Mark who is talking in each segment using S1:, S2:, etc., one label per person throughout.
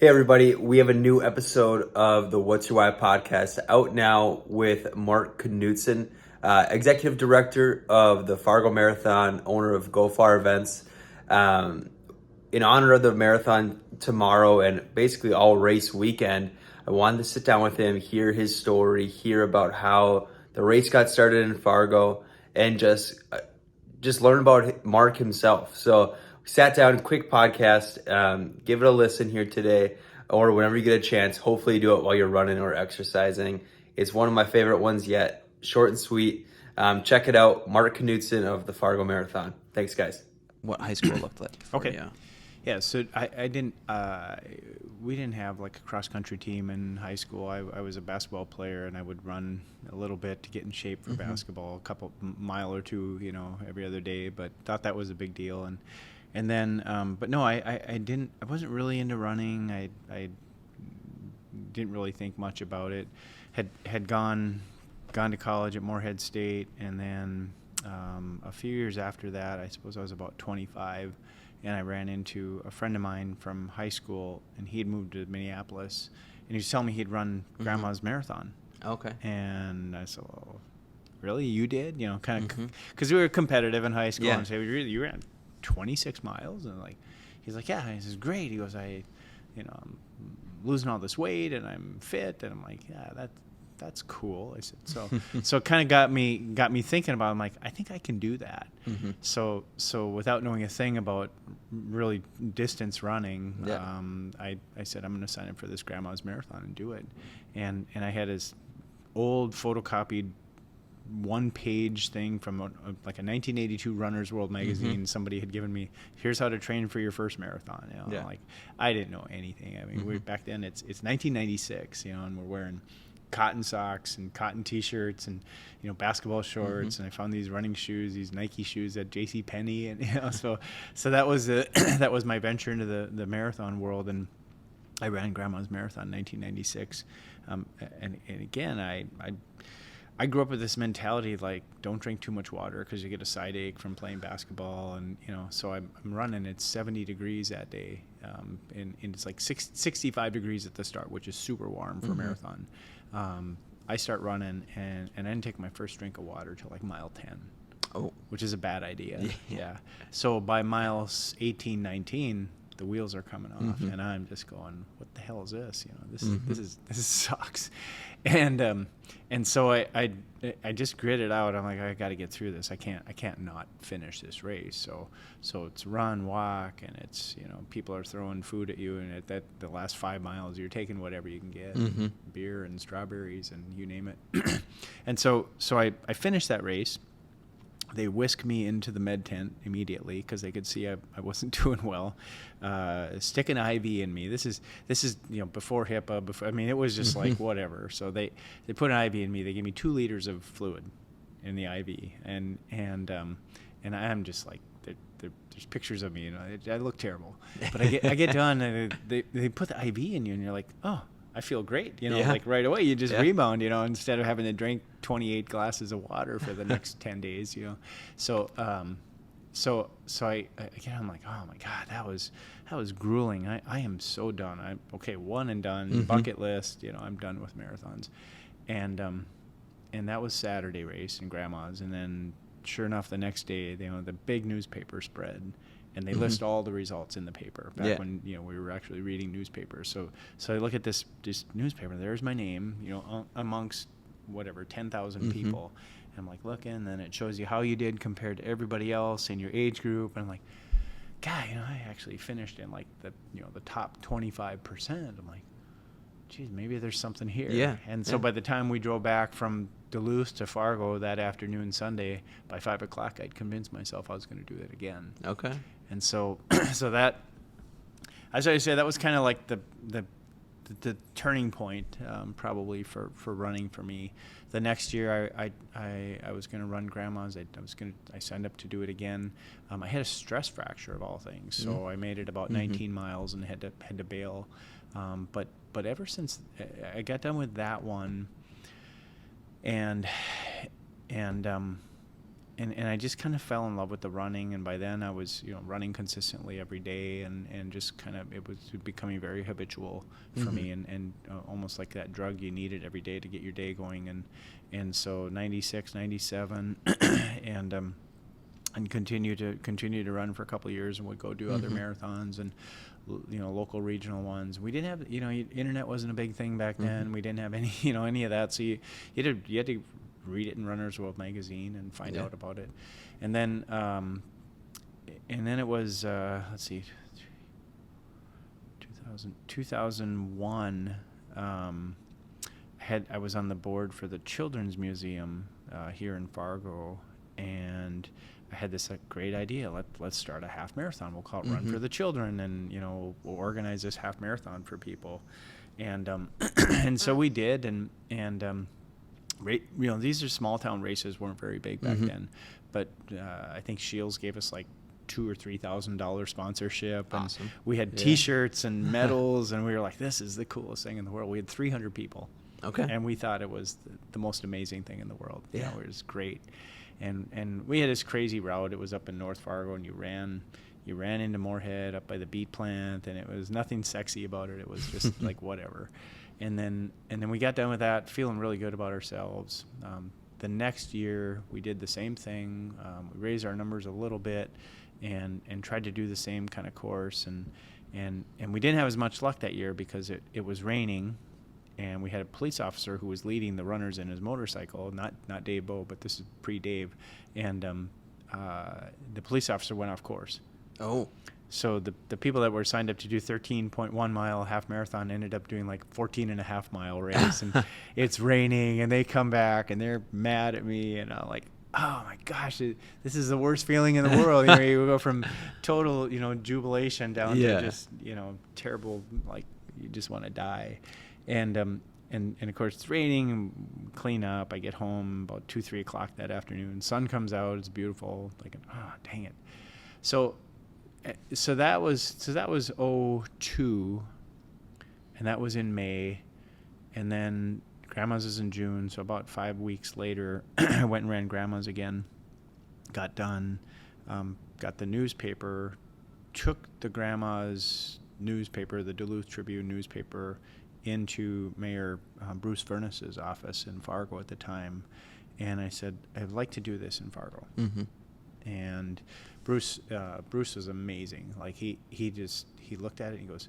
S1: Hey everybody, we have a new episode of the What's Your Why podcast out now with Mark Knutson, Executive Director of the Fargo Marathon, owner of Go Far Events. Um, in honor of the marathon tomorrow and basically all race weekend, I wanted to sit down with him, hear his story, hear about how the race got started in Fargo, and just learn about Mark himself. So we sat down, quick podcast. Give it a listen here today, or whenever you get a chance. Hopefully, you do it while you're running or exercising. It's one of my favorite ones yet. Short and sweet. Check it out. Mark Knutson of the Fargo Marathon. Thanks, guys.
S2: What high school looked like.
S3: Okay.
S2: You.
S3: Yeah, so I didn't, we didn't have like a cross-country team in high school. I was a basketball player, and I would run a little bit to get in shape for basketball, a couple mile or two, every other day, but thought that was a big deal. And then, but no, I wasn't really into running. I didn't really think much about it. Had gone to college at Morehead State, and then a few years after that, I suppose I was about 25, and I ran into a friend of mine from high school, and he had moved to Minneapolis, and he was telling me he'd run Grandma's Marathon.
S2: Okay.
S3: And I said, well, really? You did? Kind of, because we were competitive in high school.
S2: Yeah.
S3: And I said, you ran 26 miles? And he's like, yeah. He says, great. He goes, I'm losing all this weight, and I'm fit. And I'm like, yeah, that's cool. I said, so it kind of got me thinking about it. I'm like, I think I can do that. So without knowing a thing about really distance running, I said, I'm going to sign up for this Grandma's Marathon and do it. And I had this old photocopied one-page thing from like a 1982 Runner's World magazine. Somebody had given me, here's how to train for your first marathon. Like, I didn't know anything. I mean, back then it's 1996, and we're wearing cotton socks and cotton t-shirts and basketball shorts, and I found these running shoes, these Nike shoes at J.C. Penney, and so that was that was my venture into the marathon world, and I ran Grandma's Marathon in 1996, and again I grew up with this mentality, like, don't drink too much water because you get a side ache from playing basketball, and so I'm running. It's 70 degrees that day, and it's like 65 degrees at the start, which is super warm for a marathon. I start running, and I didn't take my first drink of water till like mile 10.
S2: Oh.
S3: Which is a bad idea. Yeah. So by miles 18, 19, the wheels are coming off, and I'm just going, what the hell is this? This sucks. And so I just grit it out. I'm like, I got to get through this. I can't not finish this race. So it's run, walk, and it's, people are throwing food at you, and at the last 5 miles, you're taking whatever you can get, beer and strawberries and you name it. And so I finished that race. They whisked me into the med tent immediately because they could see I wasn't doing well. Stick an IV in me. This is before HIPAA. It was just like whatever. So they put an IV in me. They gave me 2 liters of fluid in the IV, and I'm just like, there's pictures of me. I look terrible, but I get done, and they put the IV in you, and you're like, oh, I feel great, like right away you just rebound, instead of having to drink 28 glasses of water for the next 10 days, So I'm like, oh my God, that was grueling. I am so done. I'm okay. One and done, bucket list, I'm done with marathons. And that was Saturday race in Grandma's. And then sure enough, the next day, the big newspaper spread, and they list all the results in the paper back when we were actually reading newspapers. So I look at this newspaper. There's my name, amongst whatever 10,000 people. And I'm like looking, and then it shows you how you did compared to everybody else in your age group. And I'm like, God, I actually finished in like the top 25%. I'm like, geez, maybe there's something here.
S2: Yeah.
S3: And so by the time we drove back from Duluth to Fargo that afternoon, Sunday, by 5 o'clock, I'd convinced myself I was going to do it again.
S2: Okay.
S3: And so that, as I say, that was kind of like the turning point, probably for running for me. The next year, I was going to run Grandma's. I signed up to do it again. I had a stress fracture of all things, so I made it about 19 miles and had to bail. But ever since I got done with that one, and and I just kind of fell in love with the running, and by then I was, running consistently every day, and just kind of, it was becoming very habitual for me, and almost like that drug you needed every day to get your day going, and so 96, 97, and continue to run for a couple of years, and would go do other marathons and local regional ones. We didn't have internet wasn't a big thing back then. We didn't have any any of that, so you had to read it in Runner's World magazine and find out about it. And then it was let's see, 2001. I was on the board for the Children's Museum here in Fargo, and I had this great idea. Let's start a half marathon. We'll call it Run for the Children, and we'll organize this half marathon for people. And and so we did, and these are small town races, weren't very big back then, but I think Shields gave us like $2,000 or $3,000 sponsorship.
S1: Awesome.
S3: And we had T-shirts and medals, and we were like, this is the coolest thing in the world. We had 300 people.
S1: Okay.
S3: And we thought it was the most amazing thing in the world.
S1: Yeah.
S3: It was great. And we had this crazy route. It was up in North Fargo, and you ran into Moorhead up by the beet plant, and it was nothing sexy about it. It was just like whatever. And then we got done with that, feeling really good about ourselves. The next year, we did the same thing. We raised our numbers a little bit, and tried to do the same kind of course. And we didn't have as much luck that year because it was raining, and we had a police officer who was leading the runners in his motorcycle. Not Dave Bowe, but this is pre-Dave. And the police officer went off course.
S1: Oh.
S3: So the people that were signed up to do 13.1 mile half marathon ended up doing like 14.5 mile race, and it's raining, and they come back and they're mad at me, and I'm like, oh my gosh, this is the worst feeling in the world. You go from total jubilation down to just terrible, like you just want to die, and of course it's raining. Clean up. I get home about 2-3 o'clock that afternoon. Sun comes out. It's beautiful. Like, oh dang it. So that was '02, and that was in May, and then Grandma's is in June. So about 5 weeks later, I went and ran Grandma's again. Got done, got the newspaper, took the Grandma's newspaper, the Duluth Tribune newspaper, into Mayor Bruce Furness's office in Fargo at the time, and I said, I'd like to do this in Fargo. And Bruce was amazing. Like he looked at it and he goes,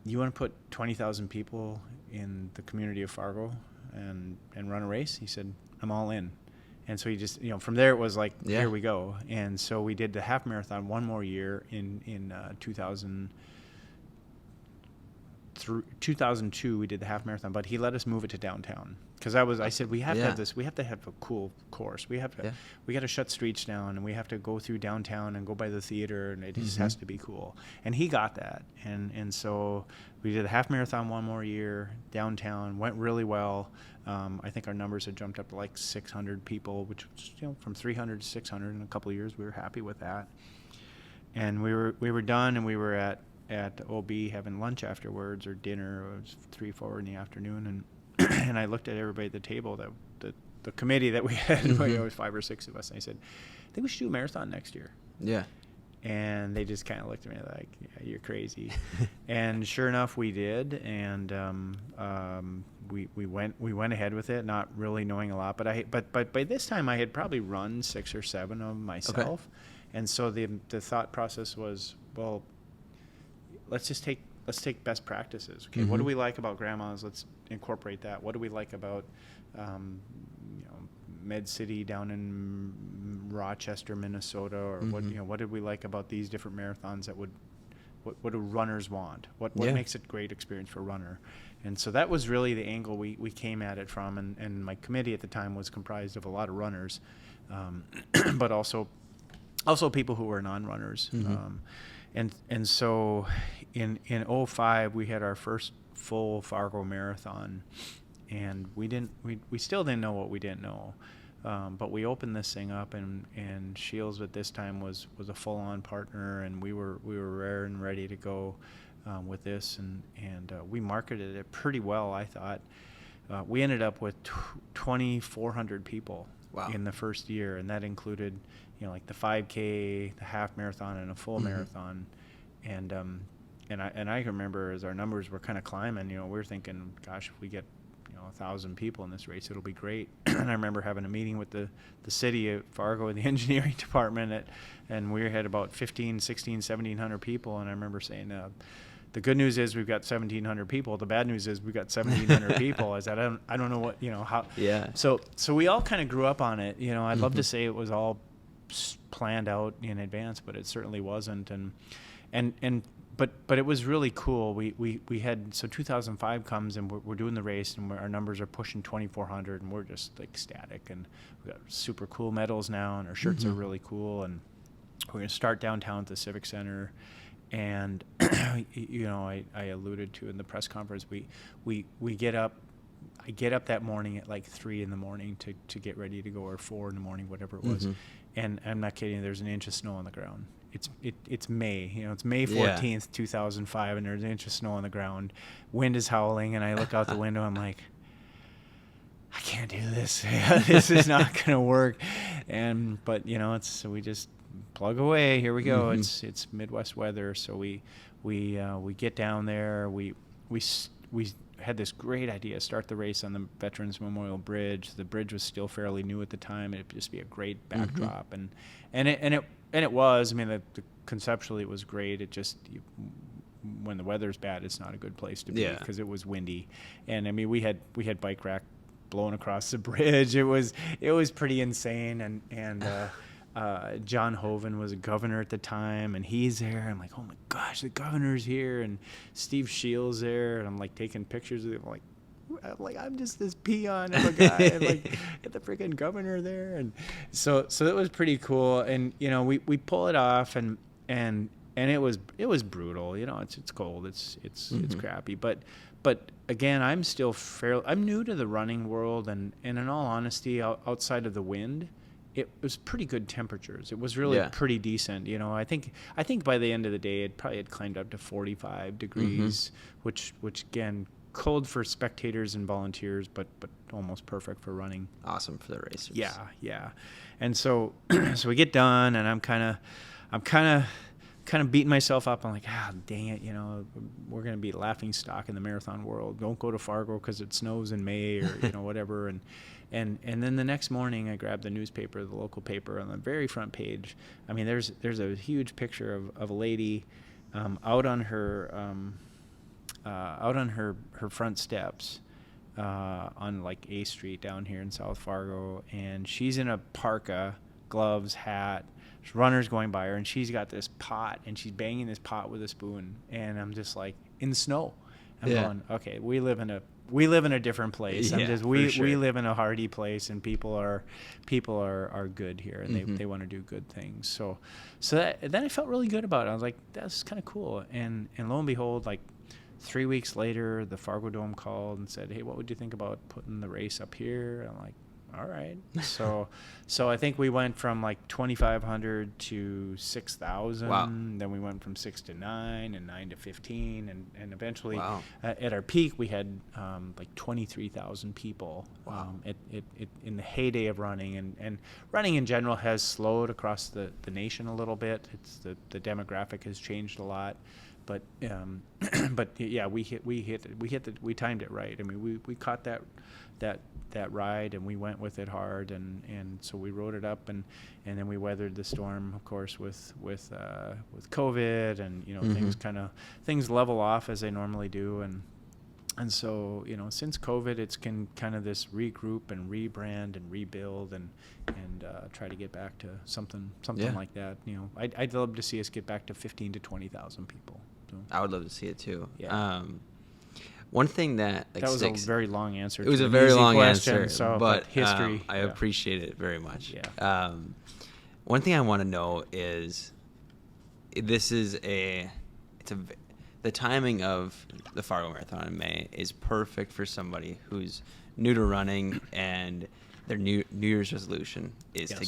S3: you want to put 20,000 people in the community of Fargo and run a race? He said, I'm all in. And so he just, from there it was like, here we go. And so we did the half marathon one more year in 2002. We did the half marathon, but he let us move it to downtown. Because I said, we have to have this. We have to have a cool course. We got to shut streets down, and we have to go through downtown and go by the theater, and it just has to be cool. And he got that, and so we did the half marathon one more year downtown. Went really well. I think our numbers had jumped up to like 600 people, which was, from 300 to 600 in a couple of years. We were happy with that. And we were done, and we were at OB having lunch afterwards, or dinner. It was 3-4 in the afternoon, and and I looked at everybody at the table, the committee that we had, it was 5 or 6 of us, and I said, I think we should do a marathon next year. Yeah. And they just kind of looked at me like, yeah, you're crazy. And sure enough, we did, and we went ahead with it, not really knowing a lot, but by this time I had probably run 6 or 7 of them myself. And so the thought process was, well, let's take best practices. Okay, what do we like about Grandma's? Let's incorporate that. What do we like about Med City down in Rochester, Minnesota, or what did we like about these different marathons that what do runners want? What makes it a great experience for a runner? And so that was really the angle we came at it from, and my committee at the time was comprised of a lot of runners, but also people who were non-runners. And so in '05 we had our first full Fargo Marathon, and we still didn't know what we didn't know, but we opened this thing up, and Shields at this time was a full-on partner, and we were rare and ready to go with this, and we marketed it pretty well, I thought. We ended up with 2,400 people
S1: Wow.
S3: in the first year, and that included, like the 5K, the half marathon, and a full marathon. And I remember as our numbers were kind of climbing, we were thinking, gosh, if we get 1,000 people in this race, it'll be great. And I remember having a meeting with the city of Fargo and the engineering department, and we had about 15, 16, 1,700 people. And I remember saying, the good news is we've got 1,700 people. The bad news is we've got 1,700 people. I said, I don't know what, how.
S1: Yeah.
S3: So we all kind of grew up on it. I'd love to say it was all planned out in advance, but it certainly wasn't. But it was really cool. We had, so 2005 comes, and we're doing the race, and our numbers are pushing 2,400, and we're just ecstatic. And we got super cool medals now, and our shirts are really cool. And we're gonna start downtown at the Civic Center. And I alluded to in the press conference, we get up. I get up that morning at like 3 a.m. to get ready to go, or 4 a.m, whatever it was. And I'm not kidding. There's an inch of snow on the ground. It's May, it's May 14th, 2005, and there's an inch of snow on the ground. Wind is howling, and I look out the window. I'm like, I can't do this. This is not going to work. But so we just plug away. Here we go. It's Midwest weather. So we get down there. We had this great idea, start the race on the Veterans Memorial Bridge. The bridge was still fairly new at the time. It'd just be a great backdrop, and it was. I mean, conceptually it was great. It just when the weather's bad, it's not a good place to be because it was windy. And I mean, we had bike rack blowing across the bridge. It was pretty insane. And John Hoven was a governor at the time, and he's there. I'm like, oh my gosh, the governor's here, and Steve Shields there, and I'm like taking pictures of him, like I'm just this peon of a guy, and like get the freaking governor there, and so it was pretty cool. And we pull it off, and it was brutal. It's cold, it's crappy, but again, I'm new to the running world, and in all honesty, outside of the wind, it was pretty good temperatures. It was really pretty decent. I think by the end of the day, it probably had climbed up to 45 degrees, which again, cold for spectators and volunteers, but almost perfect for running.
S1: Awesome for the racers.
S3: Yeah. And so we get done, and I'm kind of beating myself up. I'm like, dang it, we're going to be laughing stock in the marathon world. Don't go to Fargo because it snows in May, or whatever. And then the next morning, I grabbed the newspaper, the local paper, on the very front page. I mean, there's a huge picture of a lady out on her front steps on like A Street down here in South Fargo, and she's in a parka, gloves, hat. There's runners going by her, and she's got this pot, and she's banging this pot with a spoon, and I'm just like, in the snow. I'm going, okay, we live in a different place. We live in a hardy place, and people are good here, and they want to do good things. So then I felt really good about it. I was like, that's kind of cool. And lo and behold, like 3 weeks later, the Fargo Dome called and said, hey, what would you think about putting the race up here? I'm like, all right. So I think we went from like 2,500 to 6,000.
S1: Wow.
S3: Then we went from 6 to 9, and 9 to 15, and eventually at our peak we had like 23,000 people.
S1: Wow.
S3: In the heyday of running, and running in general has slowed across the nation a little bit. It's the demographic has changed a lot. But yeah, we timed it right. I mean, we caught that ride, and we went with it hard, and so we rode it up, and then we weathered the storm, of course, with COVID, and things level off as they normally do, and so since COVID, it's kind of this regroup and rebrand and rebuild and try to get back to something like that. I'd love to see us get back to 15 to 20,000 people. So.
S1: I would love to see it too.
S3: Yeah.
S1: One thing that
S3: was a very long answer.
S1: It was a very long
S3: question,
S1: answer,
S3: but history.
S1: I appreciate it very much.
S3: Yeah.
S1: One thing I want to know is, the timing of the Fargo Marathon in May is perfect for somebody who's new to running, and their New Year's resolution is to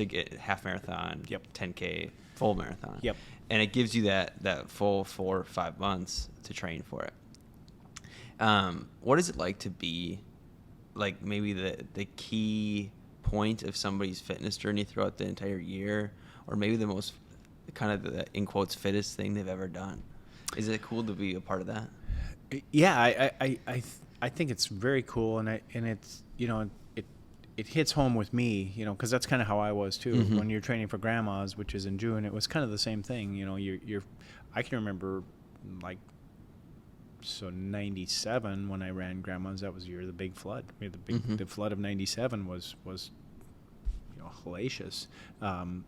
S1: get half marathon, 10K, full marathon.
S3: Yep.
S1: And it gives you that full 4 or 5 months to train for it. What is it like to be like maybe the key point of somebody's fitness journey throughout the entire year, or maybe the most kind of the in quotes fittest thing they've ever done? Is it cool to be a part of that?
S3: Yeah, I think it's very cool, and it's, you know, it hits home with me, you know, because that's kind of how I was too.
S1: Mm-hmm.
S3: When you're training for grandmas, which is in June, it was kind of the same thing. You know, I can remember, like, so 97 when I ran grandmas, that was the year of the big flood. We had the flood of 97 was you know, hellacious. And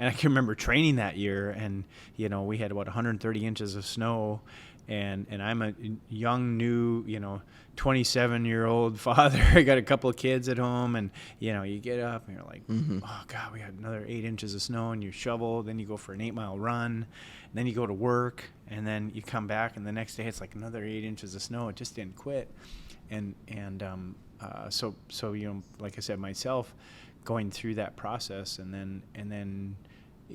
S3: I can remember training that year, and, you know, we had about 130 inches of snow, and I'm a young, new, you know, 27-year-old father. I got a couple of kids at home, and, you know, you get up and you're like, oh God, we had another 8 inches of snow, and you shovel, then you go for an 8-mile run, and then you go to work, and then you come back, and the next day it's like another 8 inches of snow. It just didn't quit. So, you know, like I said, myself, going through that process, and then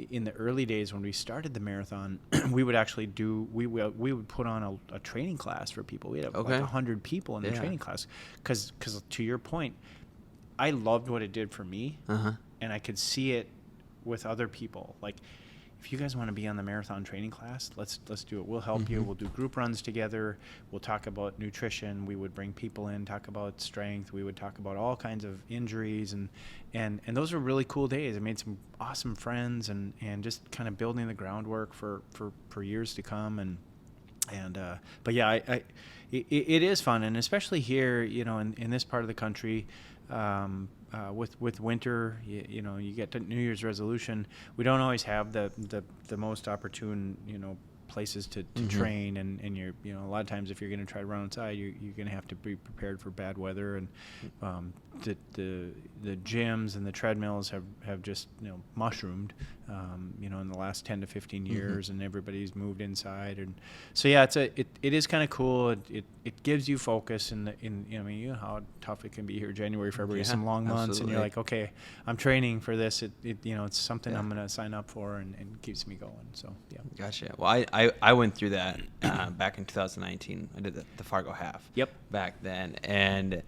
S3: in the early days when we started the marathon, we would actually we would put on a training class for people. We had like 100 people in the training class, because to your point, I loved what it did for me, and I could see it with other people. Like, if you guys want to be on the marathon training class, let's do it. We'll help you. We'll do group runs together. We'll talk about nutrition. We would bring people in, talk about strength. We would talk about all kinds of injuries, and those were really cool days. I made some awesome friends, and just kind of building the groundwork for years to come. But yeah, it is fun, and especially here, you know, in this part of the country. With winter, you know, you get to New Year's resolution. We don't always have the most opportune, you know, places to train, and you're, you know, a lot of times if you're going to try to run outside, you're going to have to be prepared for bad weather, and the gyms and the treadmills have just, you know, mushroomed, you know, in the last 10 to 15 years, and everybody's moved inside, and so yeah, it is kind of cool. It gives you focus in you know, I mean, you know how tough it can be here, January, February, some long months, absolutely. And you're like, okay, I'm training for this. You know, it's something I'm going to sign up for, and keeps me going. So yeah.
S1: Gotcha. Well, I went through that back in 2019. I did the Fargo half.
S3: Yep.
S1: Back then, and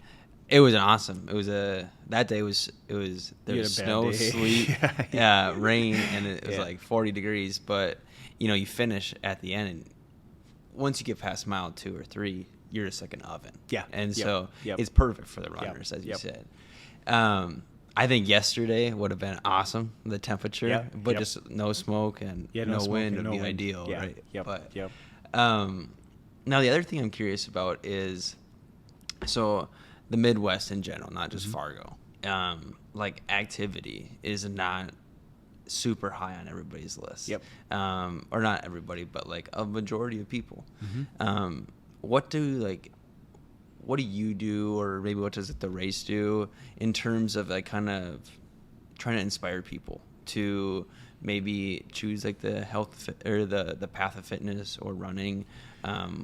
S1: it was awesome. It was that day was there was snow, sleet, rain, and it was like 40 degrees. But, you know, you finish at the end, and once you get past mile 2 or 3, you're just like an oven. Yeah. And so it's perfect for the runners, as you said. I think yesterday would have been awesome, the temperature, but just no smoke and no wind would be ideal, right? But now the other thing I'm curious about is, so the Midwest in general, not just Fargo, like activity is not super high on everybody's list. Or not everybody, but like a majority of people. What do you do, or maybe what does the race do in terms of like kind of trying to inspire people to maybe choose like the or the path of fitness or running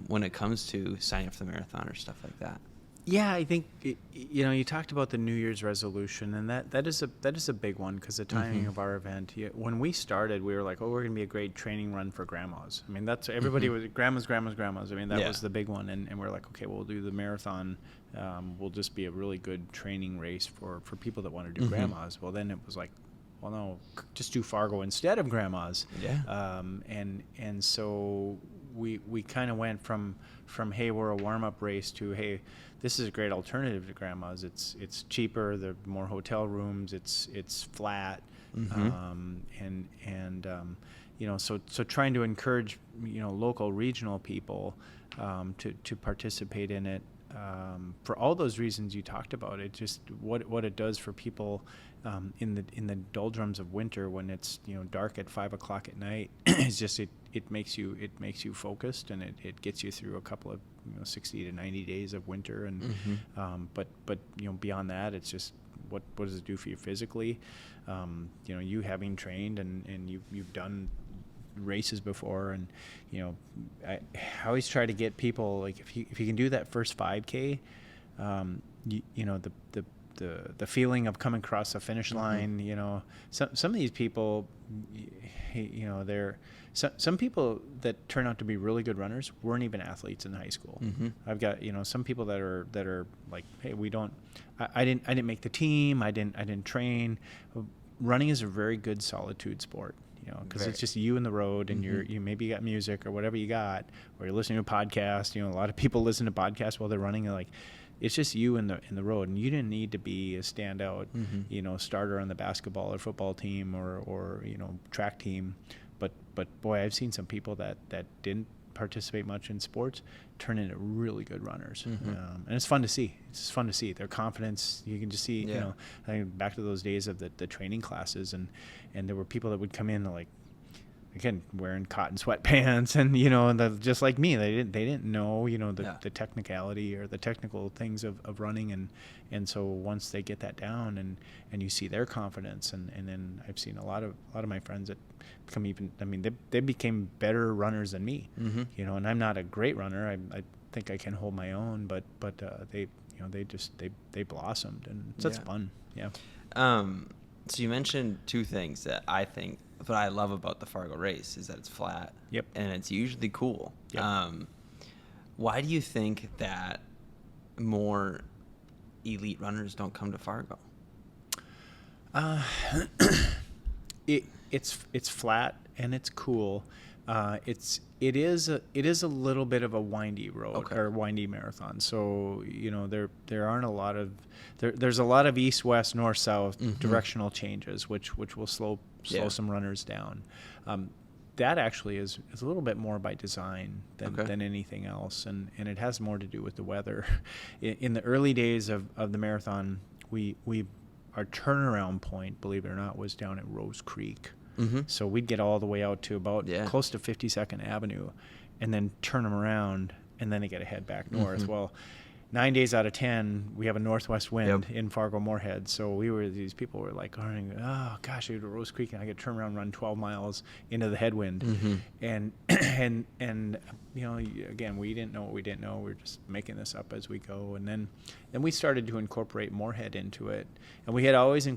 S1: when it comes to signing up for the marathon or stuff like that?
S3: Yeah, I think, you know, you talked about the New Year's resolution, and that is a big one, because the timing of our event. When we started, we were like, oh, we're going to be a great training run for grandmas. I mean, that's everybody was grandmas. I mean, that was the big one, and we're like, okay, we'll do the marathon. We'll just be a really good training race for people that want to do grandmas. Well, then it was like, well, no, just do Fargo instead of grandmas. And so we kind of went from hey, we're a warm-up race, to hey, this is a great alternative to grandmas. It's cheaper, there are more hotel rooms, it's flat, and you know, so trying to encourage, you know, local, regional people to participate in it, for all those reasons you talked about. It just what it does for people in the doldrums of winter, when it's, you know, dark at 5 o'clock at night. It's just it makes you focused, and it gets you through a couple of, you know, 60 to 90 days of winter, and but you know, beyond that, it's just what does it do for you physically? You know, you having trained and you've done races before, and, you know, I always try to get people, like, if you can do that first 5K, you know, the the feeling of coming across the finish line. You know, some of these people, you know, some people that turn out to be really good runners weren't even athletes in high school. I've got, you know, some people that are like, hey, I didn't make the team. I didn't train. Running is a very good solitude sport. You know, because it's just you and the road, and you maybe got music or whatever you got, or you're listening to a podcast. You know, a lot of people listen to podcasts while they're running. And like, it's just you in the road, and you didn't need to be a standout, you know, starter on the basketball or football team or you know, track team. But boy, I've seen some people that didn't participate much in sports turn into really good runners, and it's fun to see. It's just fun to see their confidence. You can just see, you know, I think back to those days of the training classes, and there were people that would come in like, again, wearing cotton sweatpants, and you know, just like me, they didn't know, you know, the technicality or the technical things of running, and so once they get that down, and you see their confidence, and then I've seen a lot of my friends that become even, I mean, they became better runners than me, you know, and I'm not a great runner. I think I can hold my own, but they, you know, they blossomed, and so it's fun.
S2: So you mentioned two things that I think, what I love about the Fargo race is that it's flat. And it's usually cool. Why do you think that more elite runners don't come to Fargo?
S3: It's flat and it's cool. It is a little bit of a windy road or windy marathon. So, you know, there aren't a lot of there's a lot of east, west, north, south directional changes, which will slow some runners down. That actually is a little bit more by design than anything else, and it has more to do with the weather. In the early days of the marathon, our turnaround point, believe it or not, was down at Rose Creek. So we'd get all the way out to about close to 52nd Avenue, and then turn them around, and then they got to head back north. Well, 9 days out of 10, we have a northwest wind in Fargo Moorhead. So these people were like, oh gosh, I go to Rose Creek and I got to turn around and run 12 miles into the headwind. And you know, again, we didn't know what we didn't know. We were just making this up as we go. And then we started to incorporate Moorhead into it. And we had always tried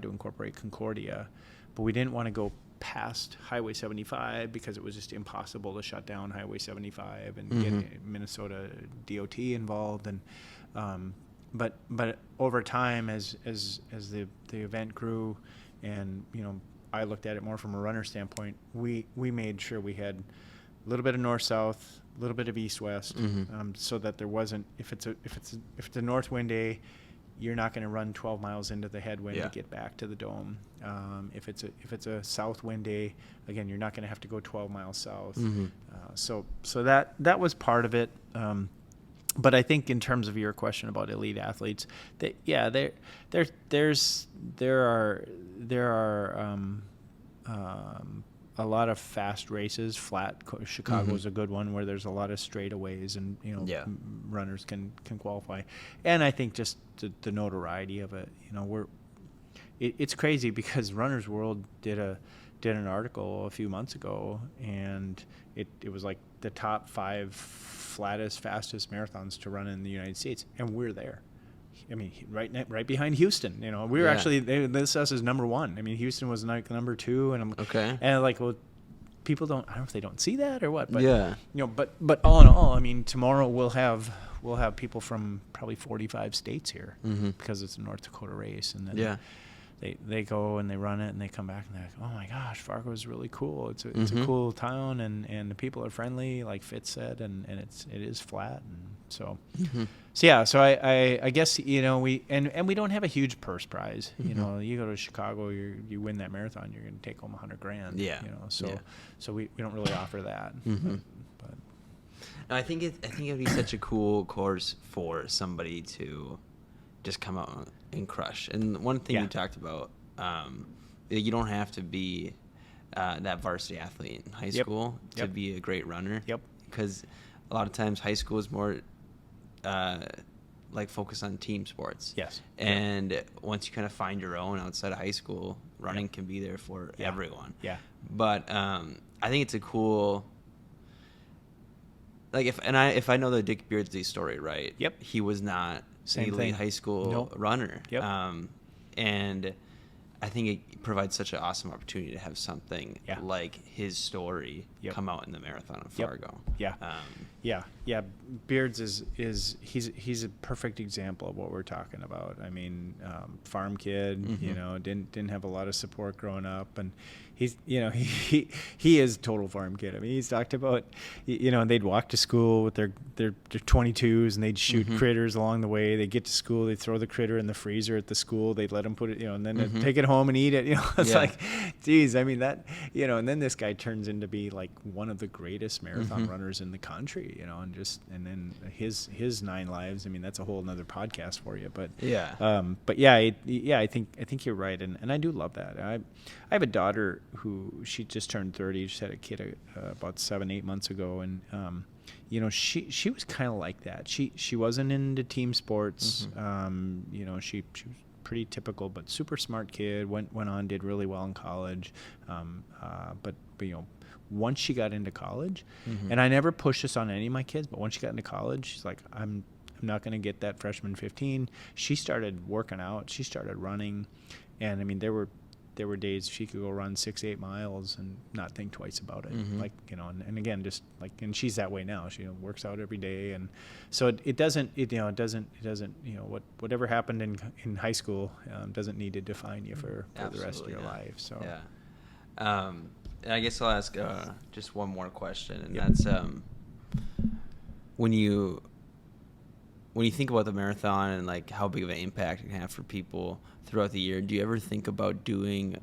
S3: to incorporate Concordia, but we didn't want to go past Highway 75 because it was just impossible to shut down Highway 75 and get Minnesota DOT involved. And but over time, as the event grew, and you know, I looked at it more from a runner standpoint, we made sure we had a little bit of north south, a little bit of east west, so that there wasn't, if it's a north wind day, you're not going to run 12 miles into the headwind to get back to the dome. If it's a south wind day, again, you're not going to have to go 12 miles south. So that was part of it. But I think in terms of your question about elite athletes, there are a lot of fast races. Flat Chicago is a good one where there's a lot of straightaways, and you know, runners can qualify. And I think just the notoriety of it, you know, it's crazy because Runner's World did an article a few months ago, and it was like the top 5 fastest marathons to run in the United States, and we're there. I mean, right behind Houston. You know, we were actually, this us is number 1. I mean, Houston was like number 2, and and like, well, people don't. I don't know if they don't see that or what, but you know, but all in all, I mean, tomorrow we'll have people from probably 45 states here because it's a North Dakota race, and then they go and they run it and they come back and they're like, oh my gosh, Fargo is really cool. It's a cool town, and the people are friendly, like Fitz said, and it is flat, and so so I guess, you know, we don't have a huge purse prize. You know, you go to Chicago, you win that marathon, you're going to take home $100,000. You know, so we don't really offer that. But
S2: no, I think it would be such a cool course for somebody to just come out and crush. And one thing you talked about, you don't have to be that varsity athlete in high school to be a great runner. Because a lot of times high school is more like focused on team sports. And once you kind of find your own outside of high school, running can be there for everyone. But I think it's a cool like if I know the Dick Beardsley story right,
S3: Yep.
S2: he was not
S3: Same
S2: an elite
S3: thing.
S2: high school
S3: Nope.
S2: runner.
S3: Yep.
S2: And I think it provides such an awesome opportunity to have something
S3: Yeah.
S2: like his story
S3: Yep.
S2: come out in the marathon of
S3: Yep.
S2: Fargo.
S3: Yeah. Yeah. Beards is he's a perfect example of what we're talking about. I mean, farm kid,
S2: Mm-hmm.
S3: didn't have a lot of support growing up, and he's he is total farm kid. I mean, he's talked about they'd walk to school with their 22s, and they'd shoot
S2: Mm-hmm.
S3: critters along the way. They get to school, they'd throw the critter in the freezer at the school. They'd let him put it, and then they'd
S2: Mm-hmm.
S3: take it home and eat it. It's
S2: Yeah.
S3: like, geez, I mean that, and then this guy turns into be like one of the greatest marathon
S2: Mm-hmm.
S3: runners in the country, and then his 9 lives. I mean, that's a whole another podcast for you. But
S2: Yeah.
S3: I think you're right, and I do love that. I have a daughter who she just turned 30. She had a kid about 7-8 months ago, and she was kind of like that. She wasn't into team sports.
S2: Mm-hmm.
S3: She was pretty typical, but super smart kid. Went on, did really well in college. But once she got into college,
S2: Mm-hmm.
S3: and I never pushed this on any of my kids, but once she got into college, she's like, I'm not going to get that freshman 15. She started working out. She started running, and I mean there were days she could go run 6-8 miles and not think twice about it.
S2: Mm-hmm.
S3: Like and again, just like, and she's that way now. She works out every day, and so it doesn't whatever happened in high school doesn't need to define you for the rest of your life. So
S2: yeah. And I guess I'll ask just one more question, and
S3: Yep.
S2: that's when you think about the marathon and like how big of an impact it can have for people throughout the year, do you ever think about doing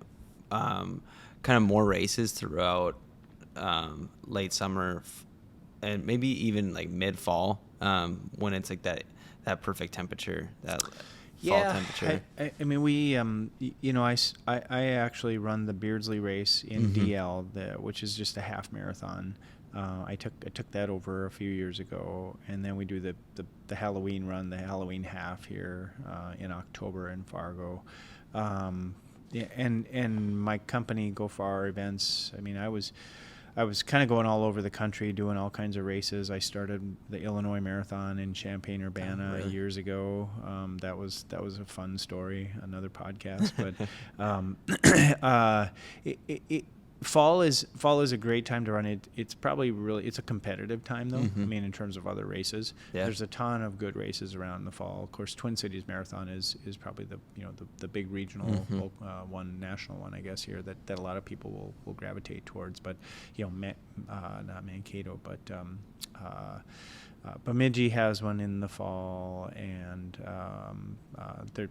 S2: kind of more races throughout late summer and maybe even like mid-fall when it's like that perfect temperature, that fall temperature?
S3: I mean, we, I actually run the Beardsley race in
S2: Mm-hmm.
S3: DL, which is just a half marathon. I took that over a few years ago, and then we do the Halloween run, the Halloween half here in October in Fargo. And my company, Go Far Events, I mean, I was kind of going all over the country doing all kinds of races. I started the Illinois Marathon in Champaign-Urbana
S2: really?
S3: years ago. That was a fun story, another podcast. But fall is a great time to run it. It's probably it's a competitive time though.
S2: Mm-hmm.
S3: I mean, in terms of other races,
S2: Yeah.
S3: there's a ton of good races around in the fall. Of course, Twin Cities Marathon is probably the big regional
S2: Mm-hmm.
S3: one, national one, I guess here that a lot of people will gravitate towards. But not Mankato, but Bemidji has one in the fall, and there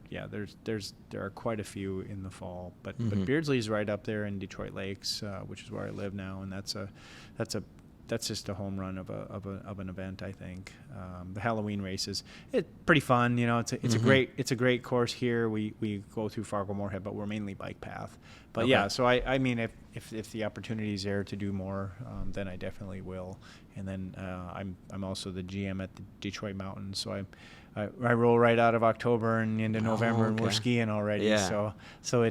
S3: are quite a few in the fall. But Beardsley's right up there in Detroit Lakes, which is where I live now, and that's just a home run of an event, I think. The Halloween races, it's pretty fun. It's a great course here. We go through Fargo Moorhead, but we're mainly bike path. But
S2: Okay.
S3: yeah, so I mean, if the opportunity is there to do more, then I definitely will. And then I'm also the GM at the Detroit Mountains, so I roll right out of October and into November, and we're
S2: okay.
S3: skiing already.
S2: Yeah.
S3: So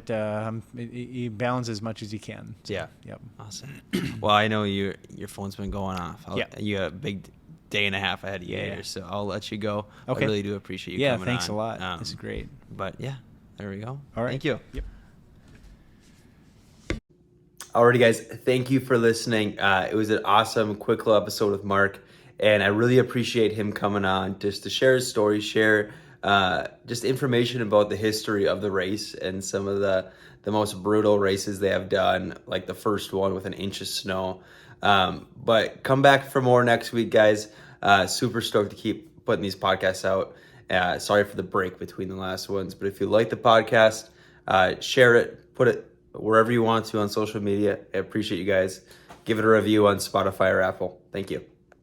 S3: you balance as much as you can. So,
S2: Yeah.
S3: Yep.
S2: Awesome. Well, I know your phone's been going off.
S3: Yeah.
S2: You have a big day and a half ahead of you
S3: Yeah.
S2: here, so I'll let you go.
S3: Okay.
S2: I really do appreciate you
S3: Yeah,
S2: coming
S3: thanks
S2: on.
S3: a lot. This is great.
S2: But yeah, there we go.
S3: All right.
S2: Thank you.
S3: Yep.
S1: Alrighty, guys, thank you for listening. It was an awesome, quick little episode with Mark, and I really appreciate him coming on just to share his story, share just information about the history of the race and some of the most brutal races they have done, like the first one with an inch of snow. But come back for more next week, guys. Super stoked to keep putting these podcasts out. Sorry for the break between the last ones, but if you like the podcast, share it, put it wherever you want to on social media. I appreciate you guys. Give it a review on Spotify or Apple. Thank you.